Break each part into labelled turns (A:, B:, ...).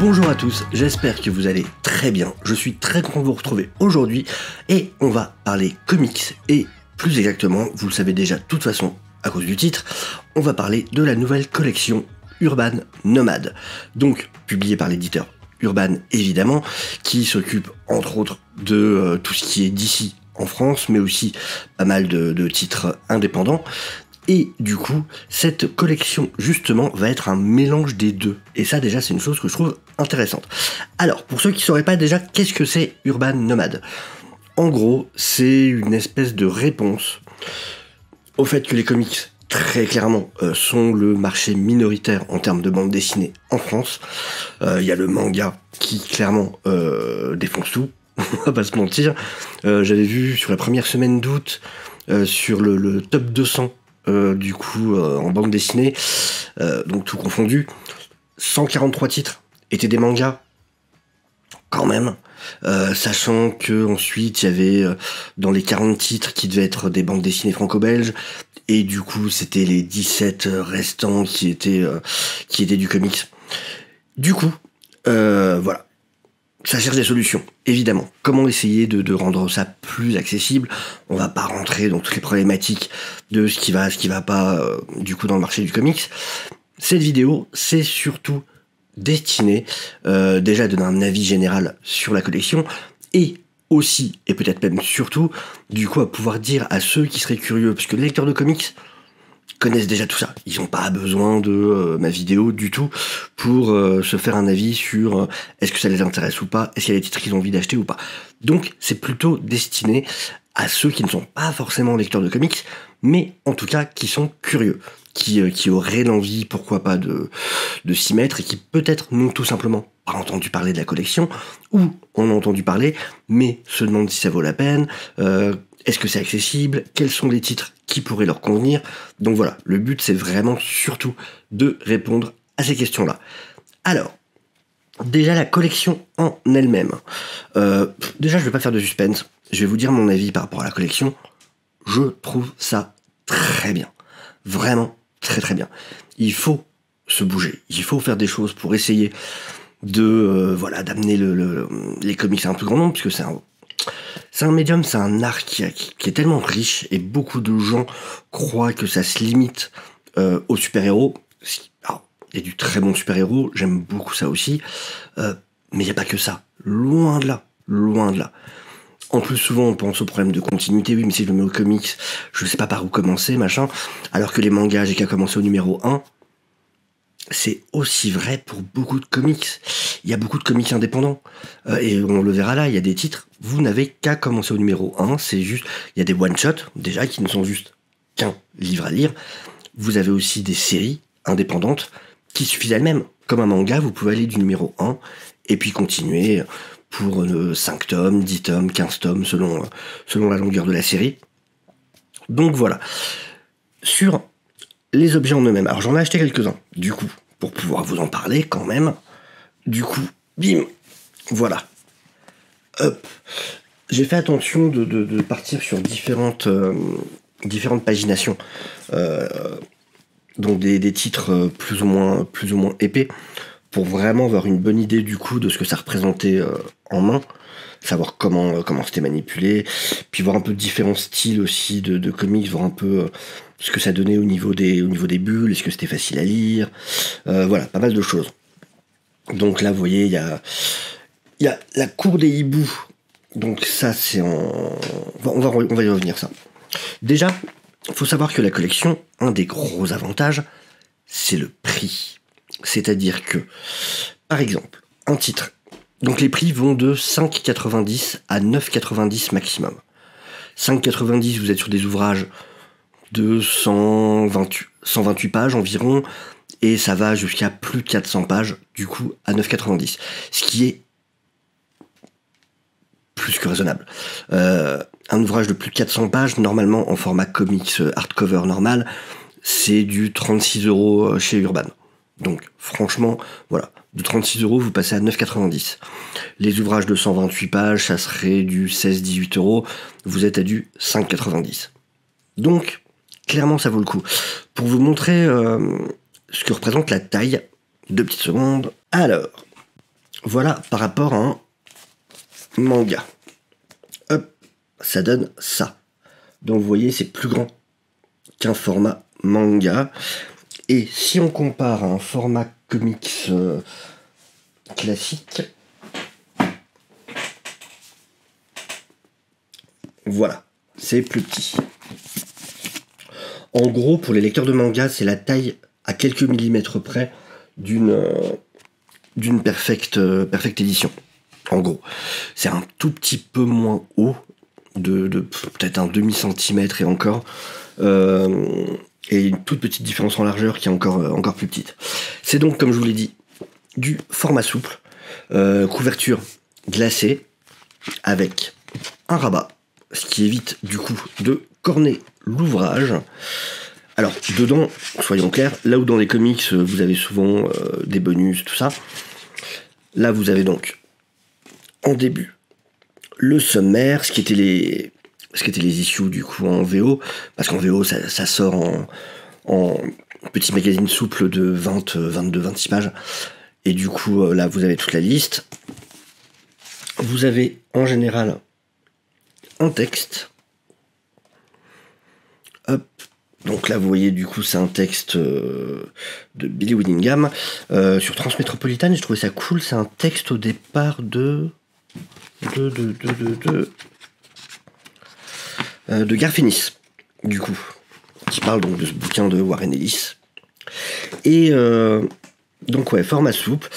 A: Bonjour à tous, j'espère que vous allez très bien. Je suis très content de vous retrouver aujourd'hui et on va parler comics et plus exactement, vous le savez déjà de toute façon à cause du titre, on va parler de la nouvelle collection Urban Nomad. Donc publiée par l'éditeur Urban évidemment, qui s'occupe entre autres de tout ce qui est d'ici en France, mais aussi pas mal de titres indépendants. Et du coup, cette collection, justement, va être un mélange des deux. Et ça, déjà, c'est une chose que je trouve intéressante. Alors, pour ceux qui ne sauraient pas déjà, qu'est-ce que c'est Urban Nomad ? En gros, c'est une espèce de réponse au fait que les comics, très clairement, sont le marché minoritaire en termes de bande dessinée en France. Il y a le manga qui, clairement, défonce tout. On va pas se mentir. J'avais vu sur la première semaine d'août, sur le top 200, en bande dessinée, donc tout confondu, 143 titres étaient des mangas, quand même, sachant que ensuite il y avait dans les 40 titres qui devaient être des bandes dessinées franco-belges, et du coup c'était les 17 restants qui étaient du comics. Du coup, voilà. Ça cherche des solutions, évidemment. Comment essayer de rendre ça plus accessible ? On va pas rentrer dans toutes les problématiques de ce qui va pas, du coup, dans le marché du comics. Cette vidéo, c'est surtout destiné, déjà à donner un avis général sur la collection, et aussi, et peut-être même surtout, du coup, à pouvoir dire à ceux qui seraient curieux, parce que les lecteurs de comics connaissent déjà tout ça. Ils n'ont pas besoin de ma vidéo du tout pour se faire un avis sur est-ce que ça les intéresse ou pas, est-ce qu'il y a des titres qu'ils ont envie d'acheter ou pas. Donc c'est plutôt destiné à ceux qui ne sont pas forcément lecteurs de comics, mais en tout cas qui sont curieux, qui auraient l'envie, pourquoi pas, de s'y mettre et qui peut-être n'ont tout simplement pas entendu parler de la collection, ou on a entendu parler, mais se demandent si ça vaut la peine, est-ce que c'est accessible, quels sont les titres qui pourraient leur convenir. Donc voilà, le but c'est vraiment surtout de répondre à ces questions-là. Alors, déjà la collection en elle-même. Déjà je vais pas faire de suspense, je vais vous dire mon avis par rapport à la collection. Je trouve ça très bien. Vraiment très très bien. Il faut se bouger, il faut faire des choses pour essayer de d'amener les comics à un plus grand nombre, puisque c'est un médium, c'est un art qui est tellement riche, et beaucoup de gens croient que ça se limite aux super-héros. Alors, il y a du très bon super-héros, j'aime beaucoup ça aussi, mais il n'y a pas que ça. Loin de là, loin de là. En plus, souvent, on pense au problème de continuité. Oui, mais si je le mets au comics, je sais pas par où commencer, machin. Alors que les mangas, j'ai qu'à commencer au numéro 1. C'est aussi vrai pour beaucoup de comics. Il y a beaucoup de comics indépendants. Et on le verra là, il y a des titres. Vous n'avez qu'à commencer au numéro 1. C'est juste, il y a des one-shots, déjà, qui ne sont juste qu'un livre à lire. Vous avez aussi des séries indépendantes qui suffisent elles-mêmes. Comme un manga, vous pouvez aller du numéro 1 et puis continuer pour 5 tomes, 10 tomes, 15 tomes, selon la longueur de la série. Donc voilà. Sur les objets en eux-mêmes. Alors j'en ai acheté quelques-uns, du coup, pour pouvoir vous en parler quand même. Du coup, bim, voilà. Hop. J'ai fait attention de partir sur différentes paginations. Donc des titres plus ou moins épais, pour vraiment avoir une bonne idée du coup de ce que ça représentait en main. Savoir comment c'était manipulé, puis voir un peu différents styles aussi de comics, voir un peu ce que ça donnait au niveau des bulles, est-ce que c'était facile à lire, voilà, pas mal de choses. Donc là, vous voyez, il y a la cour des hiboux, donc ça c'est on va y revenir ça. Déjà, il faut savoir que la collection, un des gros avantages, c'est le prix. C'est-à-dire que, par exemple, un titre, donc les prix vont de 5,90 à 9,90 maximum. 5,90, vous êtes sur des ouvrages de 128 pages environ, et ça va jusqu'à plus de 400 pages, du coup, à 9,90. Ce qui est plus que raisonnable. Un ouvrage de plus de 400 pages, normalement, en format comics hardcover normal, c'est du 36 € chez Urban. Donc, franchement, voilà. De 36 €, vous passez à 9,90. Les ouvrages de 128 pages, ça serait du 16-18 €. Vous êtes à du 5,90. Donc, clairement, ça vaut le coup. Pour vous montrer ce que représente la taille, 2 petites secondes. Alors, Voilà par rapport à un manga. Hop, ça donne ça. Donc vous voyez, c'est plus grand qu'un format manga. Et si on compare à un format comics classique, voilà, c'est plus petit. En gros, pour les lecteurs de manga, c'est la taille à quelques millimètres près d'une perfecte édition. En gros, c'est un tout petit peu moins haut, de peut-être un demi-centimètre et encore, et une toute petite différence en largeur qui est encore plus petite. C'est donc, comme je vous l'ai dit, du format souple, couverture glacée, avec un rabat, ce qui évite du coup de corner l'ouvrage. Alors, dedans, soyons clairs, là où dans les comics, vous avez souvent des bonus, tout ça, là vous avez donc, en début, le sommaire, ce qui étaient les issues du coup en VO, parce qu'en VO, ça sort en petit magazine souple de 20, 22, 26 pages, et du coup, là, vous avez toute la liste. Vous avez, en général, un texte. Hop. Donc là, vous voyez, du coup, c'est un texte de Billy Willingham sur Transmétropolitane. J'ai trouvé ça cool. C'est un texte au départ de Garth Ennis, du coup, qui parle donc de ce bouquin de Warren Ellis. Et donc ouais, format souple.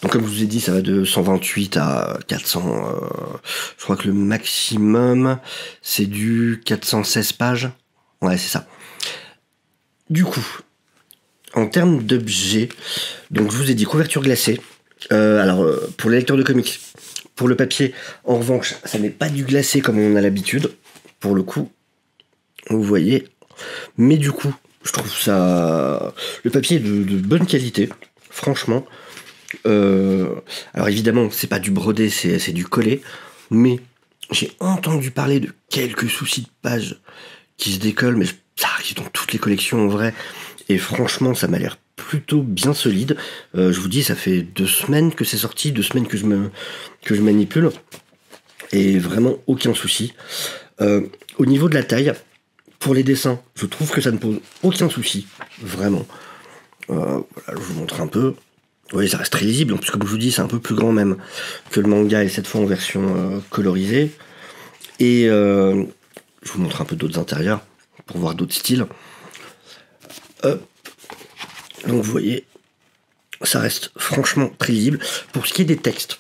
A: Donc comme je vous ai dit, ça va de 128 à 400. Je crois que le maximum, c'est du 416 pages. Ouais, c'est ça. Du coup, en termes d'objets, donc je vous ai dit couverture glacée. Pour les lecteurs de comics, pour le papier, en revanche, ça n'est pas du glacé comme on a l'habitude. Pour le coup, vous voyez. Mais du coup, je trouve ça... Le papier est de bonne qualité, franchement. Alors évidemment, c'est pas du brodé, c'est du collé. Mais j'ai entendu parler de quelques soucis de page qui se décollent, mais ça arrive dans toutes les collections en vrai. Et franchement, ça m'a l'air plutôt bien solide. Je vous dis, ça fait 2 semaines que c'est sorti, 2 semaines que je manipule. Et vraiment aucun souci. Au niveau de la taille, pour les dessins, je trouve que ça ne pose aucun souci. Vraiment. Voilà, je vous montre un peu. Oui, ça reste très lisible. En plus, comme je vous dis, c'est un peu plus grand même que le manga, et cette fois en version colorisée. Et je vous montre un peu d'autres intérieurs pour voir d'autres styles. Donc vous voyez, ça reste franchement très lisible. Pour ce qui est des textes,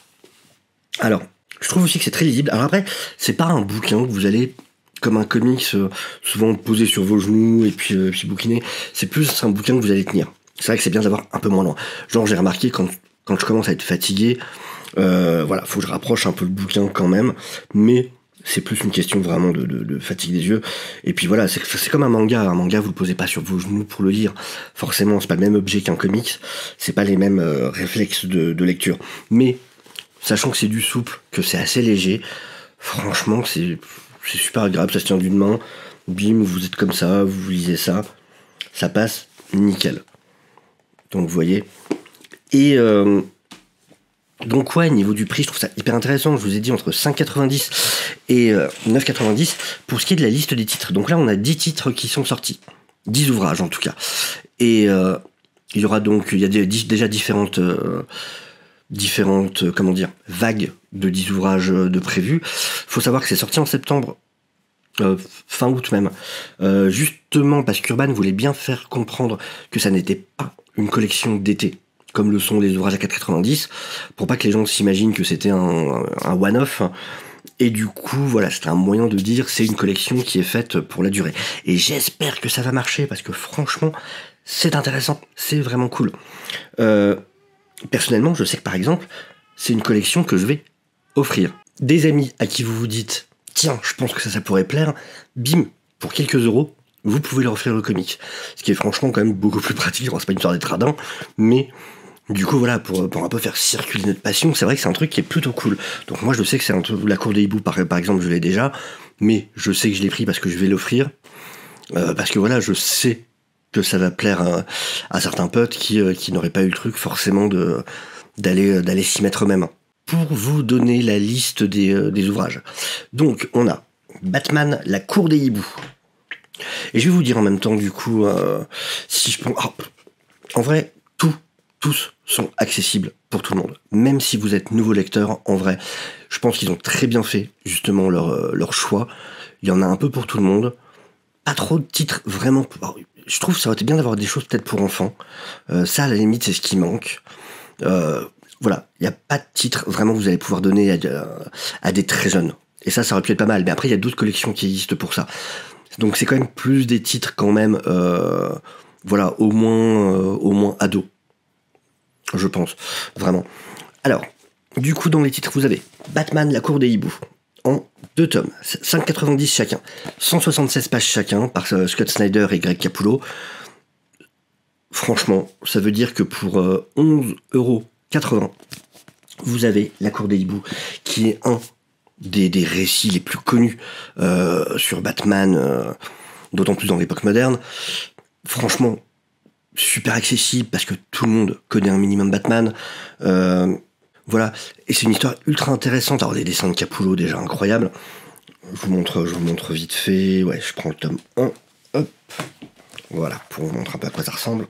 A: alors, je trouve aussi que c'est très lisible. Alors après, c'est pas un bouquin que vous allez, comme un comics, souvent poser sur vos genoux et puis bouquiner. C'est plus un bouquin que vous allez tenir. C'est vrai que c'est bien d'avoir un peu moins loin. Genre, j'ai remarqué quand je commence à être fatigué, voilà, faut que je rapproche un peu le bouquin quand même, mais c'est plus une question vraiment de fatigue des yeux. Et puis voilà, c'est comme un manga. Un manga, vous le posez pas sur vos genoux pour le lire. Forcément, c'est pas le même objet qu'un comics. C'est pas les mêmes réflexes de lecture. Mais, sachant que c'est du souple, que c'est assez léger, franchement, c'est super agréable. Ça se tient d'une main. Bim, vous êtes comme ça, vous lisez ça. Ça passe nickel. Donc, vous voyez. Et... donc ouais, niveau du prix, je trouve ça hyper intéressant. Je vous ai dit entre 5,90 et 9,90 pour ce qui est de la liste des titres. Donc là, on a 10 titres qui sont sortis. 10 ouvrages en tout cas. Et il y aura donc, il y a déjà différentes comment dire, vagues de 10 ouvrages de prévus. Faut savoir que c'est sorti en septembre, fin août même. Justement parce qu'Urban voulait bien faire comprendre que ça n'était pas une collection d'été, comme le sont les ouvrages à 4,90, pour pas que les gens s'imaginent que c'était un one-off. Et du coup, voilà, c'était un moyen de dire c'est une collection qui est faite pour la durée. Et j'espère que ça va marcher, parce que franchement, c'est intéressant, c'est vraiment cool. Personnellement, je sais que par exemple, c'est une collection que je vais offrir. Des amis à qui vous vous dites, tiens, je pense que ça pourrait plaire, bim, pour quelques euros, vous pouvez leur offrir le comic. Ce qui est franchement quand même beaucoup plus pratique. C'est pas une histoire d'être radin, mais du coup voilà, pour un peu faire circuler notre passion, c'est vrai que c'est un truc qui est plutôt cool. Donc moi je sais que c'est un truc, la cour des hiboux par exemple, je l'ai déjà, mais je sais que je l'ai pris parce que je vais l'offrir, parce que voilà, je sais que ça va plaire à certains potes qui n'auraient pas eu le truc forcément de d'aller s'y mettre eux-mêmes. Pour vous donner la liste des ouvrages. Donc, on a Batman, la cour des hiboux. Et je vais vous dire en même temps, du coup, si je prends... en vrai, tous sont accessibles pour tout le monde. Même si vous êtes nouveau lecteur, en vrai, je pense qu'ils ont très bien fait, justement, leur choix. Il y en a un peu pour tout le monde. Pas trop de titres, vraiment... Alors, je trouve que ça aurait été bien d'avoir des choses peut-être pour enfants. Ça, à la limite, c'est ce qui manque. Voilà, il n'y a pas de titre vraiment que vous allez pouvoir donner à des très jeunes. Et ça aurait pu être pas mal. Mais après, il y a d'autres collections qui existent pour ça. Donc c'est quand même plus des titres quand même, voilà, au moins ados, je pense, vraiment. Alors, du coup, dans les titres, vous avez Batman, la cour des hiboux, en 2 tomes, 5,90 chacun, 176 pages chacun, par Scott Snyder et Greg Capullo. Franchement, ça veut dire que pour 11,80 €, vous avez la cour des hiboux, qui est un des récits les plus connus sur Batman, d'autant plus dans l'époque moderne. Franchement, super accessible parce que tout le monde connaît un minimum Batman. Voilà, et c'est une histoire ultra intéressante. Alors les dessins de Capullo déjà incroyables. Je vous montre vite fait. Ouais, je prends le tome 1. Hop. Voilà, pour vous montrer un peu à quoi ça ressemble.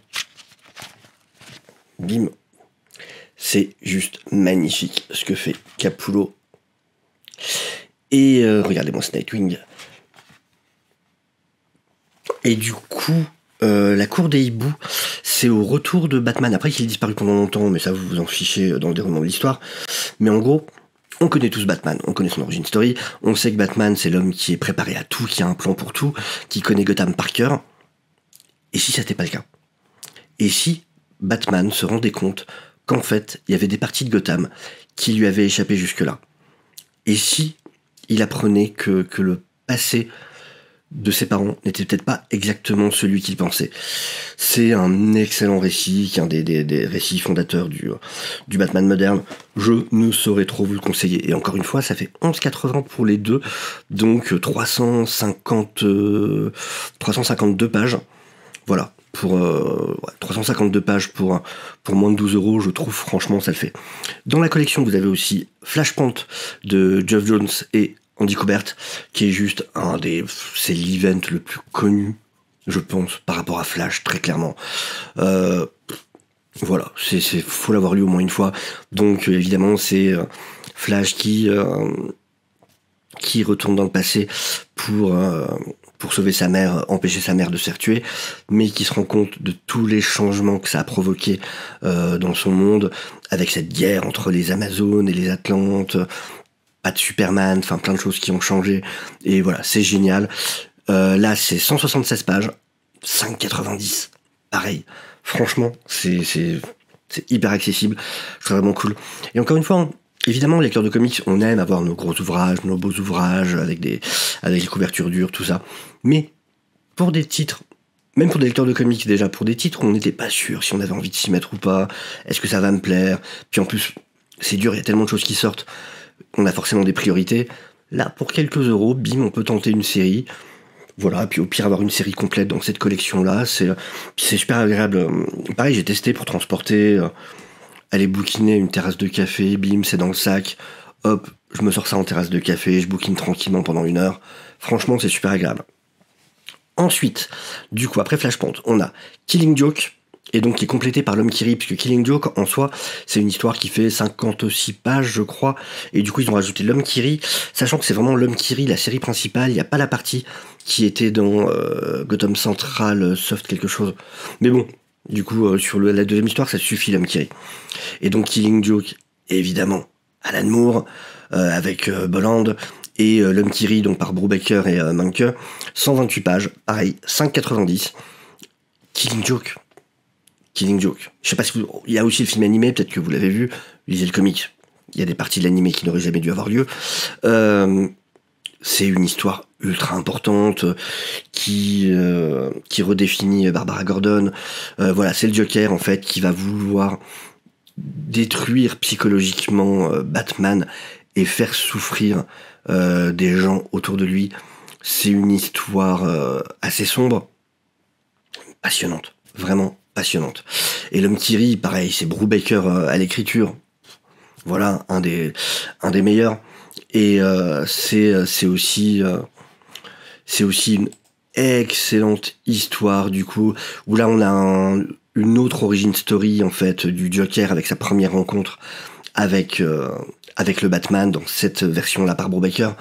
A: Bim. C'est juste magnifique ce que fait Capullo. Et regardez-moi ce Nightwing. Et du coup, la cour des hiboux, c'est au retour de Batman. Après qu'il ait disparu pendant longtemps, mais ça vous vous en fichez dans le déroulement de l'histoire. Mais en gros, on connaît tous Batman, on connaît son origin story. On sait que Batman, c'est l'homme qui est préparé à tout, qui a un plan pour tout, qui connaît Gotham par cœur. Et si ça n'était pas le cas? Et si Batman se rendait compte qu'en fait, il y avait des parties de Gotham qui lui avaient échappé jusque-là? Et si il apprenait que le passé de ses parents n'était peut-être pas exactement celui qu'il pensait? C'est un excellent récit, qui est un des récits fondateurs du Batman moderne. Je ne saurais trop vous le conseiller. Et encore une fois, ça fait 11,80 pour les deux, donc 352 pages. Voilà, pour 352 pages pour moins de 12 €, je trouve franchement ça le fait. Dans la collection, vous avez aussi Flashpoint de Geoff Jones et Andy Kubert, qui est juste c'est l'event le plus connu, je pense, par rapport à Flash, très clairement. Voilà, faut l'avoir lu au moins une fois. Donc évidemment, c'est Flash qui retourne dans le passé pour sauver sa mère, empêcher sa mère de se faire tuer, mais qui se rend compte de tous les changements que ça a provoqué dans son monde, avec cette guerre entre les Amazones et les Atlantes, pas de Superman, enfin plein de choses qui ont changé, et voilà, c'est génial. Là, c'est 176 pages, 5,90, pareil. Franchement, c'est hyper accessible, c'est vraiment cool. Et encore une fois, évidemment, lecteurs de comics, on aime avoir nos gros ouvrages, nos beaux ouvrages, avec les couvertures dures, tout ça. Mais pour des titres, même pour des lecteurs de comics déjà, pour des titres où on n'était pas sûr si on avait envie de s'y mettre ou pas, est-ce que ça va me plaire? Puis en plus, c'est dur, il y a tellement de choses qui sortent, on a forcément des priorités. Là, pour quelques euros, bim, on peut tenter une série. Voilà, puis au pire avoir une série complète dans cette collection-là, c'est super agréable. Pareil, j'ai testé pour transporter, aller bouquiner une terrasse de café, bim, c'est dans le sac, hop, je me sors ça en terrasse de café, je bouquine tranquillement pendant 1 heure. Franchement, c'est super agréable. Ensuite, du coup, après Flashpoint, on a Killing Joke, et donc qui est complété par L'Homme qui rit, puisque Killing Joke, en soi, c'est une histoire qui fait 56 pages, je crois, et du coup, ils ont rajouté L'Homme qui rit, sachant que c'est vraiment L'Homme qui rit, la série principale, il n'y a pas la partie qui était dans Gotham Central, Soft quelque chose. Mais bon, du coup, sur la deuxième histoire, ça suffit, L'Homme qui rit. Et donc, Killing Joke, évidemment, Alan Moore, avec Bolland, et L'Homme qui rit, donc par Brubaker et Manke, 128 pages, pareil, 5,90. Killing Joke. Je sais pas si il y a aussi le film animé, peut-être que vous l'avez vu, lisez le comic. Il y a des parties de l'animé qui n'auraient jamais dû avoir lieu. C'est une histoire ultra importante qui redéfinit Barbara Gordon. Voilà, c'est le Joker en fait qui va vouloir détruire psychologiquement Batman et faire souffrir des gens autour de lui. C'est une histoire assez sombre, passionnante, vraiment passionnante. Et l'homme qui rit, pareil, c'est Brubaker à l'écriture. Voilà, un des meilleurs. Et c'est aussi une excellente histoire, du coup, où là on a une autre origin story, en fait, du Joker avec sa première rencontre avec le Batman dans cette version-là par Brubaker.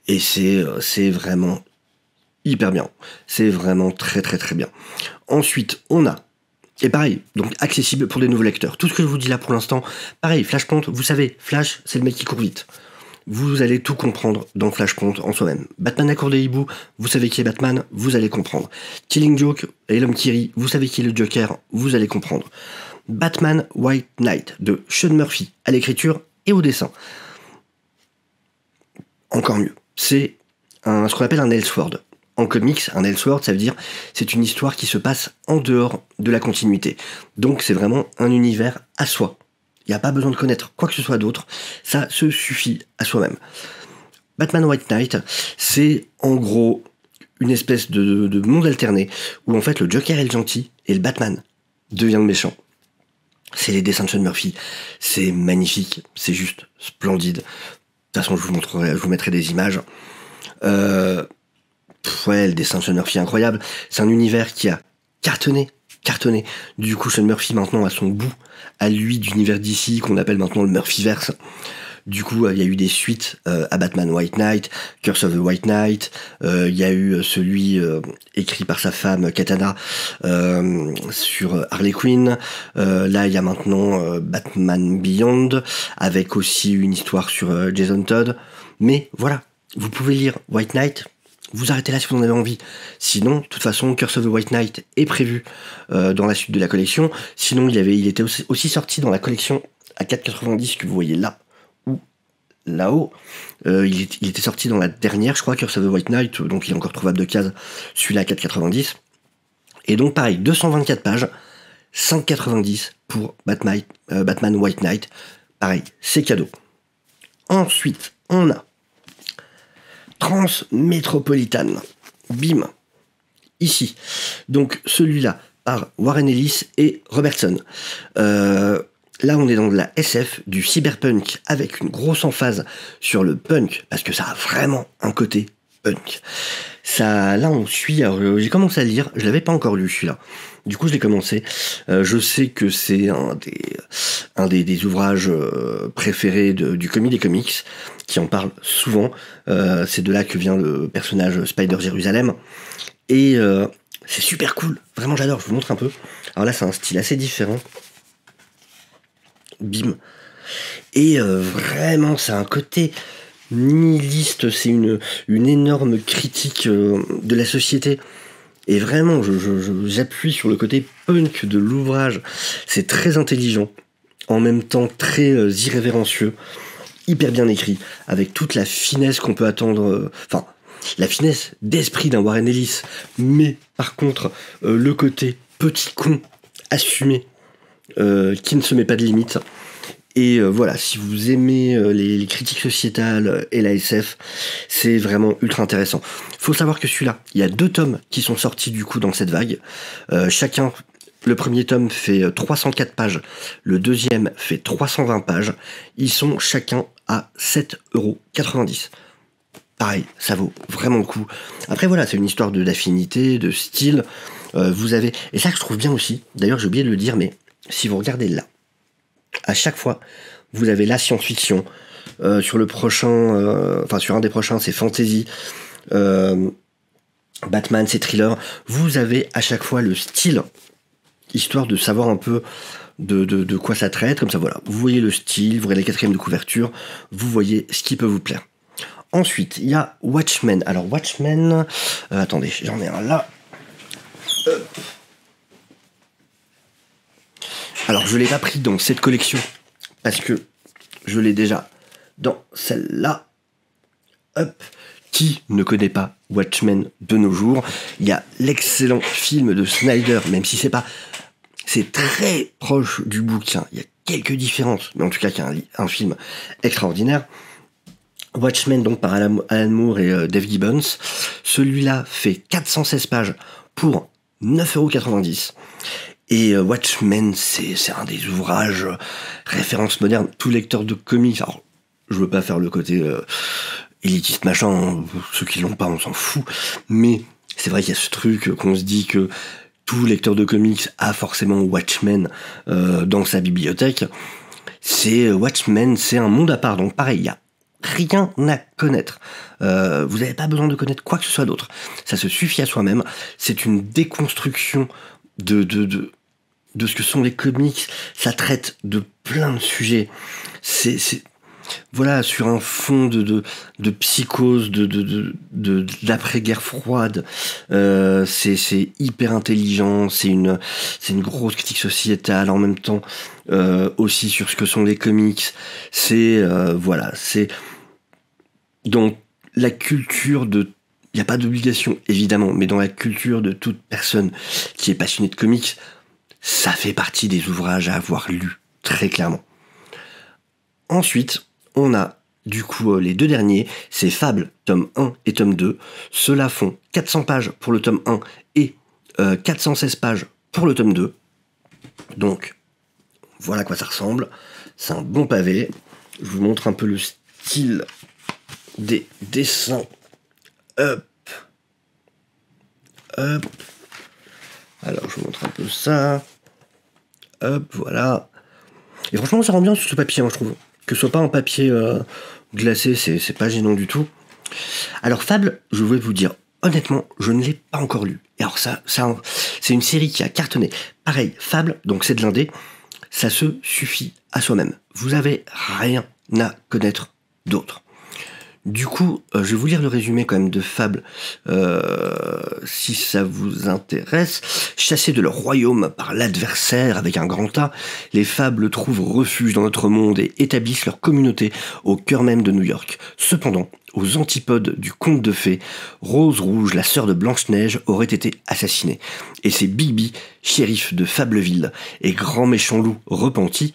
A: Et c'est vraiment hyper bien. C'est vraiment très très très bien. Ensuite, on a, et pareil, donc accessible pour des nouveaux lecteurs. Tout ce que je vous dis là pour l'instant, pareil, Flashpoint, vous savez, Flash, c'est le mec qui court vite. Vous allez tout comprendre dans Flashpoint en soi-même. Batman à court des hiboux, vous savez qui est Batman, vous allez comprendre. Killing Joke et l'homme qui rit, vous savez qui est le Joker, vous allez comprendre. Batman White Knight de Sean Murphy à l'écriture et au dessin. Encore mieux. C'est ce qu'on appelle un Elseworld. En comics, un Elseworld, ça veut dire c'est une histoire qui se passe en dehors de la continuité. Donc c'est vraiment un univers à soi. Il n'y a pas besoin de connaître quoi que ce soit d'autre, ça se suffit à soi-même. Batman White Knight, c'est en gros une espèce de monde alterné où en fait le Joker est le gentil et le Batman devient le méchant. C'est les dessins de Sean Murphy, c'est magnifique, c'est juste splendide. De toute façon, je vous mettrai des images. Ouais, le dessin de Sean Murphy est incroyable. C'est un univers qui a cartonné. Du coup, Sean Murphy maintenant a son bout à lui d'univers d'ici qu'on appelle maintenant le Murphyverse. Du coup, il y a eu des suites à Batman White Knight, Curse of the White Knight. Il y a eu celui écrit par sa femme Katana sur Harley Quinn. Là, il y a maintenant Batman Beyond avec aussi une histoire sur Jason Todd. Mais voilà, vous pouvez lire White Knight. Vous arrêtez là si vous en avez envie. Sinon, de toute façon, Curse of the White Knight est prévu dans la suite de la collection. Sinon, il était aussi sorti dans la collection à 4,90 que vous voyez là ou là-haut. Il était sorti dans la dernière, je crois, Curse of the White Knight, donc il est encore trouvable de case, celui-là à 4,90. Et donc pareil, 224 pages, 5,90 pour Batman White Knight. Pareil, c'est cadeau. Ensuite, on a Transmétropolitan. Bim. Ici. Donc celui-là par Warren Ellis et Robertson. Là, on est dans de la SF, du cyberpunk, avec une grosse emphase sur le punk, parce que ça a vraiment un côté punk. Ça, là, on suit. J'ai commencé à le lire, je l'avais pas encore lu celui-là. Du coup, je l'ai commencé. Je sais que c'est un des ouvrages préférés du Commis des Comics, qui en parle souvent. C'est de là que vient le personnage Spider Jérusalem. Et c'est super cool. Vraiment, j'adore. Je vous montre un peu. Alors là, c'est un style assez différent. Bim. Et vraiment, ça a un côté nihiliste. C'est une énorme critique de la société. Et vraiment, j'appuie sur le côté punk de l'ouvrage. C'est très intelligent, en même temps très irrévérencieux, hyper bien écrit, avec toute la finesse qu'on peut attendre, enfin, la finesse d'esprit d'un Warren Ellis, mais par contre, le côté petit con assumé, qui ne se met pas de limite. Et voilà, si vous aimez les critiques sociétales et la SF, c'est vraiment ultra intéressant. Faut savoir que celui-là, il y a 2 tomes qui sont sortis du coup dans cette vague. Chacun, le premier tome fait 304 pages, le deuxième fait 320 pages. Ils sont chacun à 7,90 €. Pareil, ça vaut vraiment le coup. Après voilà, c'est une histoire d'affinité, de style. Vous avez, et ça que je trouve bien aussi, d'ailleurs j'ai oublié de le dire, mais si vous regardez là, à chaque fois, vous avez la science-fiction. Sur le prochain, sur un des prochains, c'est fantasy. Batman, c'est thriller. Vous avez à chaque fois le style, histoire de savoir un peu de quoi ça traite. Comme ça, voilà. Vous voyez le style, vous voyez la 4e de couverture, vous voyez ce qui peut vous plaire. Ensuite, il y a Watchmen. Alors, Watchmen... attendez, j'en ai un là. Alors, je ne l'ai pas pris dans cette collection, parce que je l'ai déjà dans celle-là. Hop. Qui ne connaît pas Watchmen de nos jours? Il y a l'excellent film de Snyder, même si c'est très proche du bouquin. Il y a quelques différences, mais en tout cas, il y a un film extraordinaire. Watchmen, donc par Alan Moore et Dave Gibbons. Celui-là fait 416 pages pour 9,90 €. Et Watchmen, c'est un des ouvrages référence moderne. Tout lecteur de comics, alors je veux pas faire le côté élitiste machin, hein, ceux qui l'ont pas, on s'en fout. Mais c'est vrai qu'il y a ce truc qu'on se dit que tout lecteur de comics a forcément Watchmen dans sa bibliothèque. Watchmen, c'est un monde à part. Donc pareil, il y a rien à connaître. Vous n'avez pas besoin de connaître quoi que ce soit d'autre. Ça se suffit à soi-même. C'est une déconstruction de ce que sont les comics. Ça traite de plein de sujets. Voilà, sur un fond de psychose, d'après-guerre froide. C'est hyper intelligent. C'est une grosse critique sociétale en même temps. Aussi sur ce que sont les comics. Voilà, c'est dans la culture de... Il n'y a pas d'obligation, évidemment, mais dans la culture de toute personne qui est passionnée de comics, ça fait partie des ouvrages à avoir lus, très clairement. Ensuite, on a du coup les deux derniers, c'est Fable, tome 1 et tome 2. Ceux-là font 400 pages pour le tome 1 et 416 pages pour le tome 2. Donc, voilà à quoi ça ressemble. C'est un bon pavé. Je vous montre un peu le style des dessins. Hop. Alors, je vous montre un peu ça. Hop, voilà. Et franchement, ça rend bien sur ce papier, hein, je trouve. Que ce soit pas un papier glacé, c'est pas gênant du tout. Alors, Fable, je vais vous dire, honnêtement, je ne l'ai pas encore lu. Et alors, c'est une série qui a cartonné. Pareil, Fable, donc c'est de l'indé, ça se suffit à soi-même. Vous avez rien à connaître d'autre. Du coup, je vais vous lire le résumé quand même de Fable, si ça vous intéresse. Chassés de leur royaume par l'adversaire avec un grand A, les Fables trouvent refuge dans notre monde et établissent leur communauté au cœur même de New York. Cependant, aux antipodes du conte de fées, Rose Rouge, la sœur de Blanche-Neige, aurait été assassinée. Et c'est Bigby, shérif de Fableville, et grand méchant loup repenti,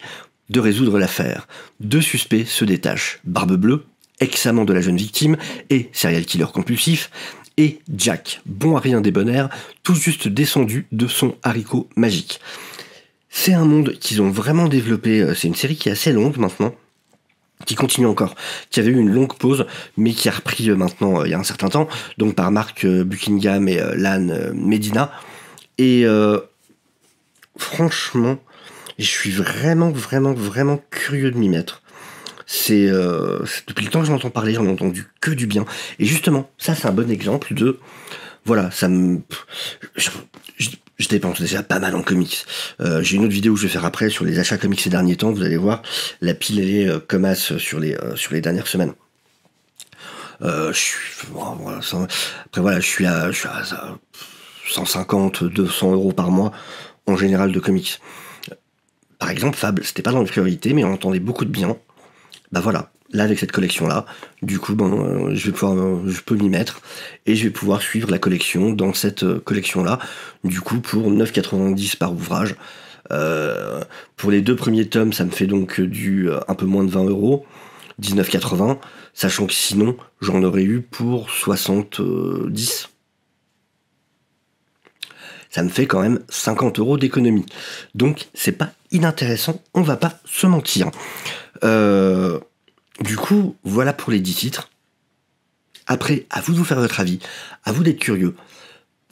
A: de résoudre l'affaire. Deux suspects se détachent, Barbe Bleue, ex-amant de la jeune victime et serial killer compulsif, et Jack, bon à rien débonnaire, tout juste descendu de son haricot magique. C'est un monde qu'ils ont vraiment développé, c'est une série qui est assez longue maintenant, qui continue encore, qui avait eu une longue pause, mais qui a repris maintenant il y a un certain temps, donc par Mark Buckingham et Lan Medina, et franchement, je suis vraiment curieux de m'y mettre. C'est depuis le temps que j'en entends parler, j'en ai entendu que du bien. Et justement, ça c'est un bon exemple de... Voilà, je dépense déjà pas mal en comics. J'ai une autre vidéo que je vais faire après sur les achats comics ces derniers temps, vous allez voir, la pile elle est comme as sur les dernières semaines. Après voilà, je suis à 150, 200 euros par mois en général de comics. Par exemple, Fable, c'était pas dans les priorités, mais on entendait beaucoup de bien. Bah voilà, là avec cette collection-là, du coup, je peux m'y mettre et je vais pouvoir suivre la collection dans cette collection-là, du coup pour 9,90 par ouvrage. Pour les deux premiers tomes, ça me fait donc un peu moins de 20 euros, 19,80, sachant que sinon, j'en aurais eu pour 70. Ça me fait quand même 50 euros d'économie. Donc, c'est pas inintéressant, on va pas se mentir. Du coup, voilà pour les 10 titres. Après, à vous de vous faire votre avis, à vous d'être curieux.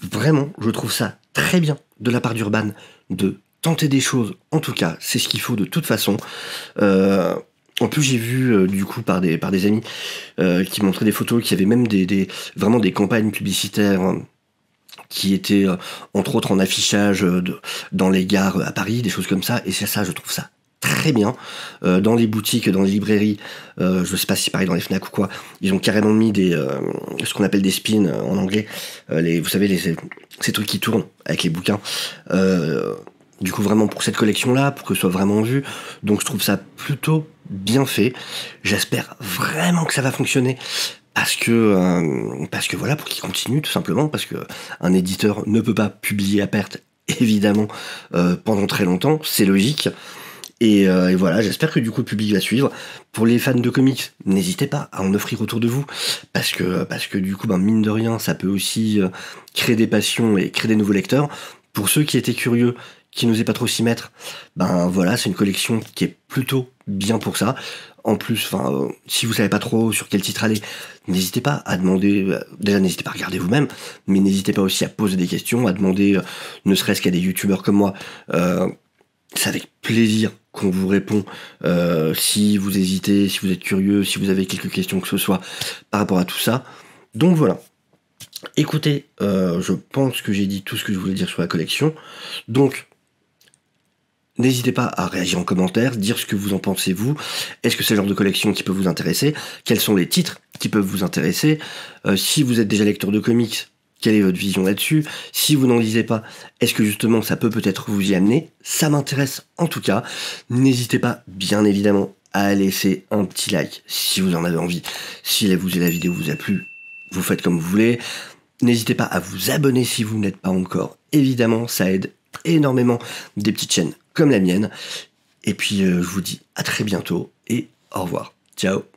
A: Vraiment, je trouve ça très bien de la part d'Urban de tenter des choses. En tout cas, c'est ce qu'il faut de toute façon. En plus, j'ai vu du coup par des amis qui montraient des photos, qui avaient même vraiment des campagnes publicitaires qui étaient entre autres en affichage dans les gares à Paris, des choses comme ça. Et c'est ça, je trouve ça très bien. Dans les boutiques, dans les librairies, je sais pas si c'est pareil dans les Fnac ou quoi, ils ont carrément mis ce qu'on appelle des spins en anglais, vous savez, ces trucs qui tournent avec les bouquins. Du coup, vraiment pour cette collection-là, pour que ce soit vraiment vu. Donc je trouve ça plutôt bien fait. J'espère vraiment que ça va fonctionner. Parce que voilà, pour qu'il continue, tout simplement, parce que un éditeur ne peut pas publier à perte, évidemment, pendant très longtemps, c'est logique. Et voilà, j'espère que du coup le public va suivre. Pour les fans de comics, n'hésitez pas à en offrir autour de vous, parce que du coup, mine de rien, ça peut aussi créer des passions et créer des nouveaux lecteurs. Pour ceux qui étaient curieux, qui n'osait pas trop s'y mettre, ben voilà, c'est une collection qui est plutôt bien pour ça. En plus, si vous savez pas trop sur quel titre aller, n'hésitez pas à demander, déjà n'hésitez pas à regarder vous-même, mais n'hésitez pas aussi à poser des questions, à demander, ne serait-ce qu'à des youtubeurs comme moi, c'est avec plaisir qu'on vous répond, si vous hésitez, si vous êtes curieux, si vous avez quelques questions que ce soit par rapport à tout ça. Donc voilà. Écoutez, je pense que j'ai dit tout ce que je voulais dire sur la collection, donc n'hésitez pas à réagir en commentaire, dire ce que vous en pensez vous. Est-ce que c'est le genre de collection qui peut vous intéresser? Quels sont les titres qui peuvent vous intéresser? Si vous êtes déjà lecteur de comics, quelle est votre vision là-dessus? Si vous n'en lisez pas, est-ce que justement ça peut peut-être vous y amener? Ça m'intéresse en tout cas. N'hésitez pas, bien évidemment, à laisser un petit like si vous en avez envie. Si la vidéo vous a plu, vous faites comme vous voulez. N'hésitez pas à vous abonner si vous ne l'êtes pas encore. Évidemment, ça aide énormément des petites chaînes comme la mienne. Et puis, je vous dis à très bientôt et au revoir. Ciao.